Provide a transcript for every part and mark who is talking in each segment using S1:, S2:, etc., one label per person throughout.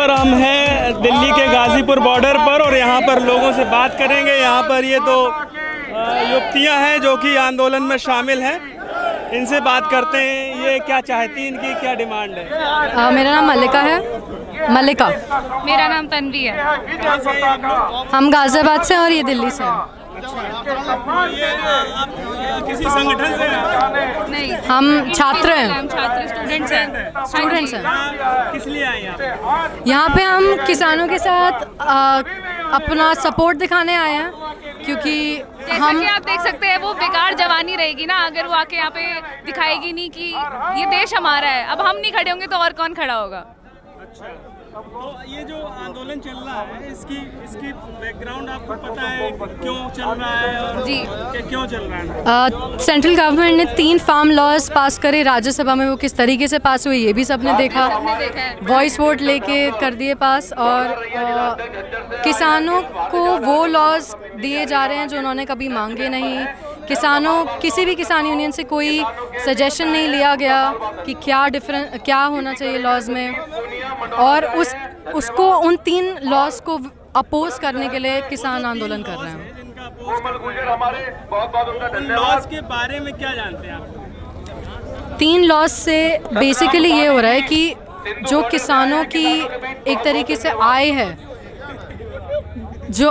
S1: पर हम हैं दिल्ली के गाज़ीपुर बॉर्डर पर और यहाँ पर लोगों से बात करेंगे। यहाँ पर ये दो युवतियाँ हैं जो कि आंदोलन में शामिल हैं, इनसे बात करते हैं ये क्या चाहती हैं, इनकी क्या डिमांड है।
S2: मेरा नाम मल्लिका है। मल्लिका।
S3: मेरा नाम तन्वी है।
S2: हम गाज़ियाबाद से और ये दिल्ली से हैं।
S1: ये आप किसी संगठन से हैं?
S3: नहीं,
S2: हम छात्र हैं।
S3: हम छात्र स्टूडेंट्स हैं।
S2: स्टूडेंट्स हैं।
S1: किस लिए आए हैं?
S2: यहाँ पे हम किसानों के साथ अपना सपोर्ट दिखाने आए हैं, क्योंकि
S3: जैसा कि आप देख सकते हैं वो बेकार जवानी रहेगी ना अगर वो आके यहाँ पे दिखाएगी नहीं कि ये देश हमारा है। अब हम नहीं खड़े होंगे तो और कौन खड़ा होगा।
S1: अच्छा, तो ये जो आंदोलन चल रहा है इसकी बैकग्राउंड आपको पता है क्यों चल रहा है और
S3: जी
S1: क्यों चल रहा है?
S2: सेंट्रल गवर्नमेंट ने 3 फार्म लॉज पास करे राज्यसभा में, वो किस तरीके से पास हुए ये भी सबने देखा। वॉइस वोट लेके कर दिए पास, और किसानों को वो लॉज दिए जा रहे हैं जो उन्होंने कभी मांगे नहीं। किसी भी किसान यूनियन से कोई सजेशन नहीं लिया गया कि क्या होना चाहिए लॉज में, और उसको उन 3 लॉज को अपोज करने के लिए किसान आंदोलन कर रहे हैं।
S1: लॉज के बारे में क्या जानते हैं आप?
S2: 3 लॉज से बेसिकली ये हो रहा है कि जो किसानों की एक तरीके से आय है, जो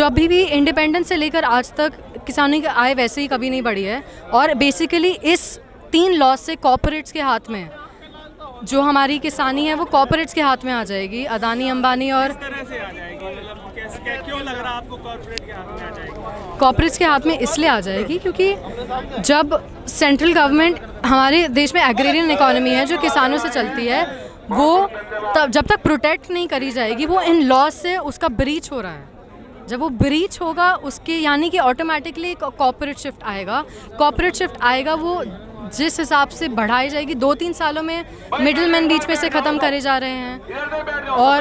S2: अभी भी इंडिपेंडेंस से लेकर आज तक किसानों की आय वैसे ही कभी नहीं बढ़ी है, और बेसिकली इस 3 लॉज से कॉर्पोरेट्स के हाथ में जो हमारी किसानी है वो कॉर्पोरेट्स के हाथ में आ जाएगी। अदानी, अंबानी और
S1: किस तरह से आ जाएगी? मतलब क्यों लग रहा है आपको कॉर्पोरेट के हाथ में आ जाएगी?
S2: कॉर्पोरेट्स के हाथ में इसलिए आ जाएगी क्योंकि जब सेंट्रल गवर्नमेंट, हमारे देश में एग्रेरियन इकोनॉमी है जो किसानों से चलती है, वो जब तक प्रोटेक्ट नहीं करी जाएगी, वो इन लॉज से उसका ब्रीच हो रहा है। जब वो ब्रीच होगा उसके यानी कि ऑटोमेटिकली कॉर्पोरेट शिफ्ट आएगा। वो जिस हिसाब से बढ़ाई जाएगी, 2-3 सालों में मिडिल मैन बीच में से ख़त्म करे जा रहे हैं, और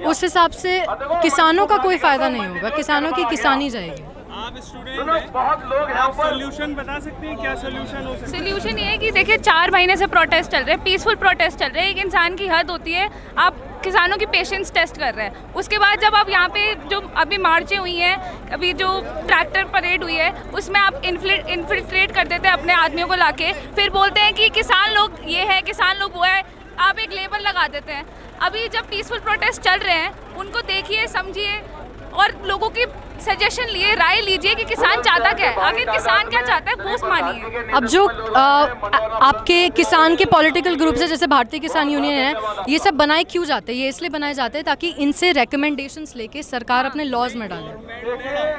S2: उस हिसाब से किसानों का कोई फ़ायदा नहीं होगा, किसानों की किसानी जाएगी।
S1: आप स्टूडेंट हैं, आप सॉल्यूशन बता सकते हैं? क्या सॉल्यूशन हो सकता है?
S3: सोल्यूशन ये है कि देखिए 4 महीने से प्रोटेस्ट चल रहे हैं, पीसफुल प्रोटेस्ट चल रहे हैं। एक इंसान की हद होती है, आप किसानों की पेशेंस टेस्ट कर रहे हैं। उसके बाद जब आप यहाँ पे जो अभी मार्चें हुई हैं, अभी जो ट्रैक्टर परेड हुई है, उसमें आप इन्फिल्ट्रेट कर देते हैं अपने आदमियों को लाके, फिर बोलते हैं कि किसान लोग ये है, किसान लोग वो है, आप एक लेबल लगा देते हैं। अभी जब पीसफुल प्रोटेस्ट चल रहे हैं उनको देखिए, समझिए और लोगों की सजेशन लिए, राय लीजिए कि किसान चाहता क्या है, आखिर किसान क्या चाहता है, वो मानिए।
S2: अब जो आपके किसान के पॉलिटिकल ग्रुप्स है जैसे भारतीय किसान यूनियन है, ये सब बनाए क्यों जाते हैं? ये इसलिए बनाए जाते हैं ताकि इनसे रिकमेंडेशंस लेके सरकार अपने लॉज में डाले।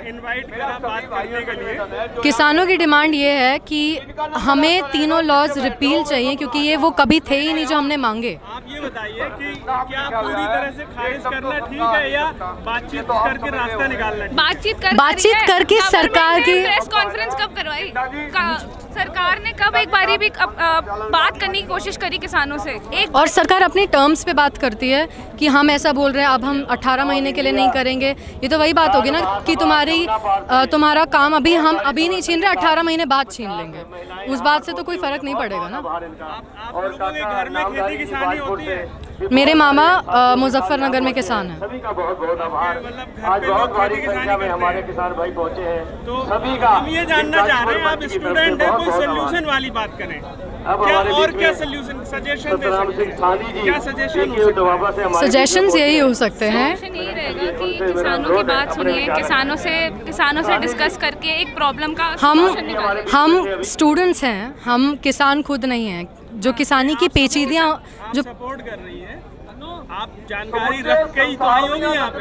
S1: इनवाइट करा बात करने के लिए।
S2: किसानों की डिमांड ये है कि हमें तीनों लॉज रिपील चाहिए, क्योंकि ये वो कभी थे ही नहीं जो हमने मांगे।
S1: आप ये बताइए कि क्या पूरी तरह से खारिज करना ठीक है या बातचीत करके रास्ता निकालना?
S2: बातचीत करके सरकार की
S3: प्रेस कॉन्फ्रेंस कब करवाई? सरकार ने कब एक बारी भी बात करने की कोशिश करी किसानों से?
S2: और सरकार अपनी टर्म्स पे बात करती है कि हम ऐसा बोल रहे हैं, अब हम 18 महीने के लिए नहीं करेंगे। ये तो वही बात होगी ना कि तुम्हारा काम हम अभी नहीं छीन रहे, 18 महीने बाद छीन लेंगे। उस बात से तो कोई फर्क नहीं पड़ेगा ना।
S1: आप लोगों के घर में खेती किसानी होती है?
S2: मेरे मामा मुजफ्फरनगर में किसान हैं।
S1: सभी का बहुत बहुत आभार। आज बहुत भारी संख्या में हमारे किसान भाई पहुंचे हैं, तो सभी का हम ये जानना चाह रहे हैं, आप स्टूडेंट हैं, कोई सोल्यूशन वाली बात करें। क्या सोल्यूशन सजेशन दे सकते हैं? क्या सजेशन?
S2: सजेशंस यही हो सकते हैं,
S3: यही रहेगा कि किसानों की बात सुनिए, किसानों से डिस्कस करके एक प्रॉब्लम का
S2: हम स्टूडेंट्स हैं, हम किसान खुद नहीं हैं। जो किसानी की पेचीदियाँ जो
S1: सपोर्ट कर रही है, आप जानकारी रख के ही तो आई होंगी यहाँ पे,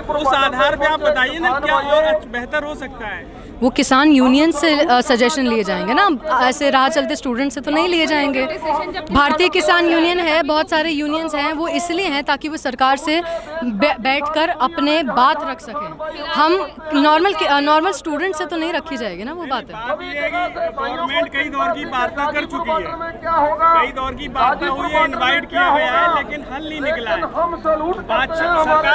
S1: तो उस आधार पे आप बताइए ना क्या और बेहतर हो सकता है।
S2: वो किसान यूनियन से सजेशन लिए जाएंगे ना, ऐसे राह चलते स्टूडेंट से तो नहीं लिए जाएंगे। भारतीय किसान यूनियन है, बहुत सारे यूनियंस हैं, वो इसलिए हैं ताकि वो सरकार से बैठकर अपने बात रख सकें। हम नॉर्मल स्टूडेंट से तो नहीं रखी जाएगी ना वो बात है।
S1: गवर्नमेंट कई दौर की वार्ता कर चुकी है, कई दौर की वार्ता हुई है, इनवाइट किया गया है लेकिन हल नहीं निकला है।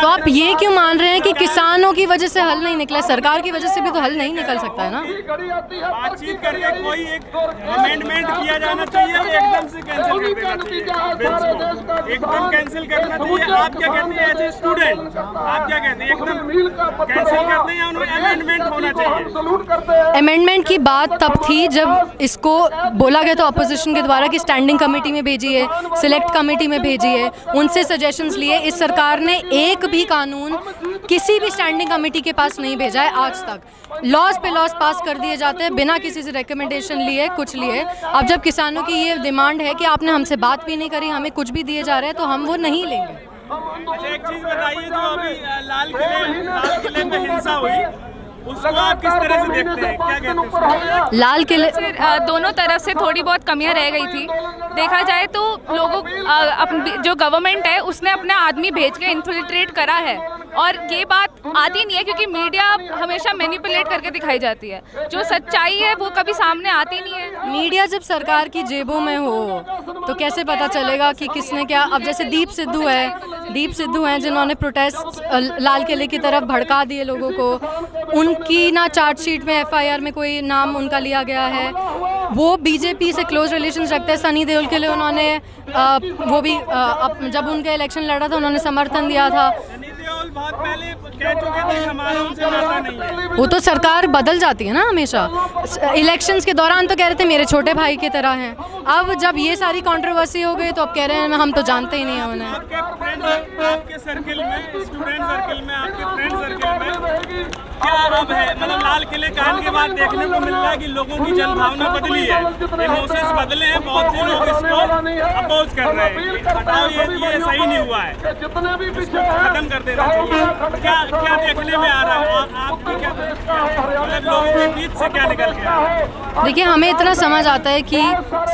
S2: तो आप ये क्यों मान रहे हैं कि किसानों की वजह से हल नहीं निकला? सरकार की वजह से भी तो हल नहीं निकल सकता है ना।
S1: बातचीत करके कोई एक अमेंडमेंट किया जाना चाहिए, एकदम से कैंसिल कर देना चाहिए बिल्स को, एकदम कैंसिल करना चाहिए। आप क्या कहते हैं एज ए स्टूडेंट, आप क्या कहते हैं? एकदम कैंसिल करते हैं या उन्हें अमेंडमेंट होना चाहिए?
S2: अमेंडमेंट की बात तब थी जब इसको बोला गया था ऑपोजिशन के द्वारा कि स्टैंडिंग कमेटी में भेजिए, सिलेक्ट कमेटी में भेजिए, उनसे सजेशंस लिए। इस सरकार ने एक भी कानून किसी भी स्टैंडिंग कमेटी के पास नहीं भेजा है आज तक। लॉज पे लॉज पास कर दिए जाते हैं बिना किसी से रिकमेंडेशन लिए, कुछ लिए। अब जब किसानों की ये डिमांड है कि आपने हमसे बात भी नहीं करी, हमें कुछ भी दिए जा रहे हैं, तो हम वो नहीं लेंगे।
S1: अच्छा, एक चीज़ बताइए, जो अभी लाल किले में हिंसा हुई, उसको आप किस तरह से देखते हैं? क्या कहते हैं?
S2: लाल किले
S3: दोनों तरफ से थोड़ी बहुत कमियां रह गई थी। देखा जाए तो लोगों जो गवर्नमेंट है उसने अपने आदमी भेज के इन्फिल्ट्रेट करा है, और ये बात आती नहीं है क्योंकि मीडिया हमेशा मैनिपुलेट करके दिखाई जाती है। जो सच्चाई है वो कभी सामने आती नहीं है।
S2: मीडिया जब सरकार की जेबों में हो तो कैसे पता चलेगा कि किसने क्या? अब जैसे दीप सिद्धू हैं जिन्होंने प्रोटेस्ट लाल किले की तरफ भड़का दिए लोगों को, उनकी ना चार्जशीट में FIR में कोई नाम उनका लिया गया है। वो बीजेपी से क्लोज रिलेशंस रखते हैं। सनी देओल के लिए उन्होंने वो भी जब उनका इलेक्शन लड़ा था उन्होंने समर्थन दिया था।
S1: बहुत पहले कह चुके थे हमारा उनसे नाता नहीं है।
S2: वो तो सरकार बदल जाती है ना हमेशा। इलेक्शंस के दौरान तो कह रहे थे मेरे छोटे भाई की तरह हैं, अब जब ये सारी कंट्रोवर्सी हो गई तो अब कह रहे हैं हम तो जानते ही नहीं हैं उन्हें।
S1: आपके सर्किल में, स्टूडेंट सर्किल में, आपके फ्रेंड सर्किल में क्या अब है? मतलब लाल किले कांड के बाद देखने को मिल रहा है कि लोगों की जन भावना बदली है, इमोशंस बदले हैं। बहुत से लोग इसको अपोज कर रहे हैं, हटाओ ये सही नहीं हुआ है, इसको खत्म कर देना चाहिए। क्या देखने में आ रहा है? आपकी क्या मतलब लोगों के बीच से क्या निकल गया?
S2: देखिए, हमें इतना समझ आता है कि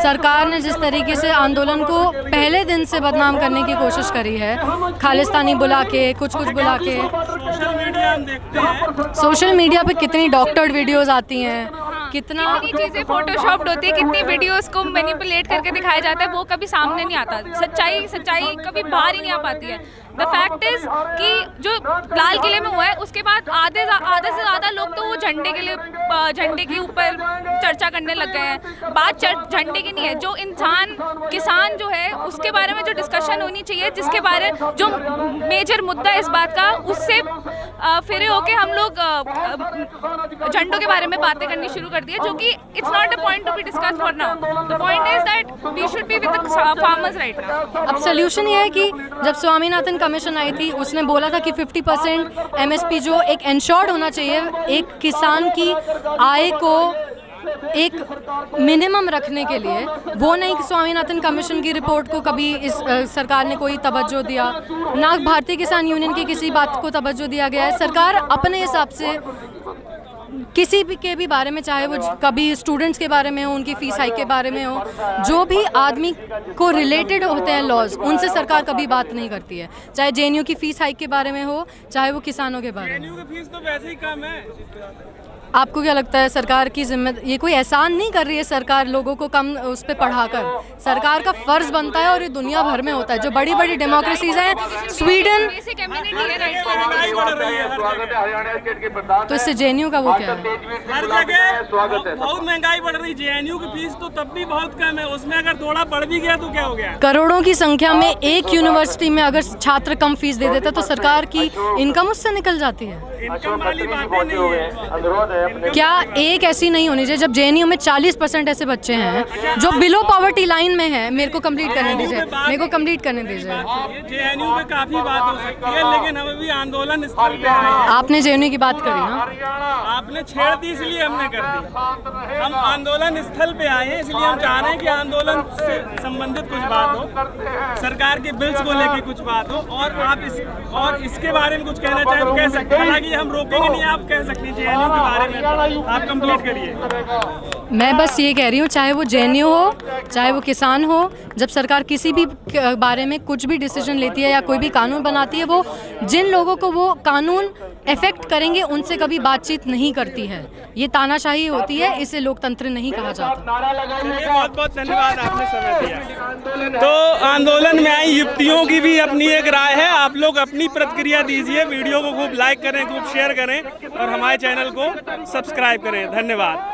S2: सरकार ने जिस तरीके से आंदोलन को पहले दिन से बदनाम करने की कोशिश करी है, खालिस्तानी बुला के, कुछ बुला के।
S1: सोशल मीडिया हम देखते हैं,
S2: सोशल मीडिया पे कितनी डॉक्टर्ड वीडियोस आती हैं, कितना
S3: चीज़ें फोटोशॉप्ड होती है, कितनी वीडियोस को मैनिपुलेट करके दिखाया जाता है, वो कभी सामने नहीं आता। सच्चाई कभी बाहर ही नहीं आ पाती है। द फैक्ट इज कि जो लाल किले में हुआ है उसके बाद आधे से ज़्यादा लोग तो वो झंडे के ऊपर चर्चा करने लग गए हैं। बात झंडे की नहीं है, जो इंसान किसान जो है उसके बारे में जो डिस्कशन होनी चाहिए, जिसके बारे जो मेजर मुद्दा इस बात का, उससे फिरे होके हम लोग झंडों के बारे में बातें करनी शुरू कर दी है, जो कि it's not a point to be discuss for now. The point is that we should be with the farmers right now.
S2: अब सोल्यूशन ये है कि जब स्वामीनाथन कमीशन आई थी उसने बोला था कि 50% MSP जो एक इंश्योर्ड होना चाहिए, एक किसान की आय को एक मिनिमम रखने के लिए, वो नहीं कि स्वामीनाथन कमीशन की रिपोर्ट को कभी इस सरकार ने कोई तवज्जो दिया, ना भारतीय किसान यूनियन की किसी बात को तवज्जो दिया गया है। सरकार अपने हिसाब से किसी भी के भी बारे में, चाहे वो कभी स्टूडेंट्स के बारे में हो, उनकी फीस हाइक के बारे में हो, जो भी आदमी को रिलेटेड होते हैं लॉज, उनसे सरकार कभी बात नहीं करती है। चाहे JNU की फीस हाइक के बारे में हो, चाहे वो किसानों के बारे में।
S1: JNU की फीस तो वैसे ही कम है।
S2: आपको क्या लगता है सरकार की जिम्मेदारी, ये कोई एहसान नहीं कर रही है सरकार लोगों को कम उस पर पढ़ाकर? सरकार का फर्ज बनता है और ये दुनिया भर में होता है। जो बड़ी बड़ी डेमोक्रेसीज हैं, स्वीडन, तो इससे JNU का वो क्या है?
S1: हर जगह बहुत महंगाई बढ़ रही। JNU की फीस तो तब भी बहुत कम है, उसमें अगर थोड़ा बढ़ भी गया तो क्या हो गया?
S2: करोड़ों की संख्या में एक यूनिवर्सिटी में अगर छात्र कम फीस दे देता तो सरकार की इनकम उससे निकल जाती है।
S1: इनकम वाली बातें नहीं है।
S2: क्या एक ऐसी नहीं होनी चाहिए? जब JNU में 40% ऐसे बच्चे हैं जो बिलो पॉवर्टी लाइन में है। मेरे को कंप्लीट करने दीजिए।
S1: JNU में काफी बात हो सकती है, लेकिन हम भी आंदोलन स्थल पे आए हैं।
S2: आपने JNU की बात करी ना,
S1: आपने छेड़ दी इसलिए हमने कर दी। हम आंदोलन स्थल पे आए हैं, इसलिए हम चाह रहे हैं कि आंदोलन से संबंधित कुछ बात हो, सरकार के बिल्स को लेके कुछ बात हो, और आप इसके बारे में कुछ कहना चाहें तो कह सकते हैं। हालांकि हम रोकेंगे नहीं, आप कह सकते हैं JNU के बारे में। आप कंप्लीट करिए।
S2: मैं बस ये कह रही हूँ, चाहे वो जेएनयू हो, चाहे वो किसान हो, जब सरकार किसी भी बारे में कुछ भी डिसीजन लेती है या कोई भी कानून बनाती है, वो जिन लोगों को वो कानून इफेक्ट करेंगे उनसे कभी बातचीत नहीं करती है। ये तानाशाही होती है, इसे लोकतंत्र नहीं कहा जाता।
S1: बहुत बहुत धन्यवाद, आपने समय दिया। तो आंदोलन में आई युवतियों की भी अपनी एक राय है, आप लोग अपनी प्रतिक्रिया दीजिए। वीडियो को खूब लाइक करें, खूब शेयर करें और हमारे चैनल को सब्सक्राइब करें। धन्यवाद।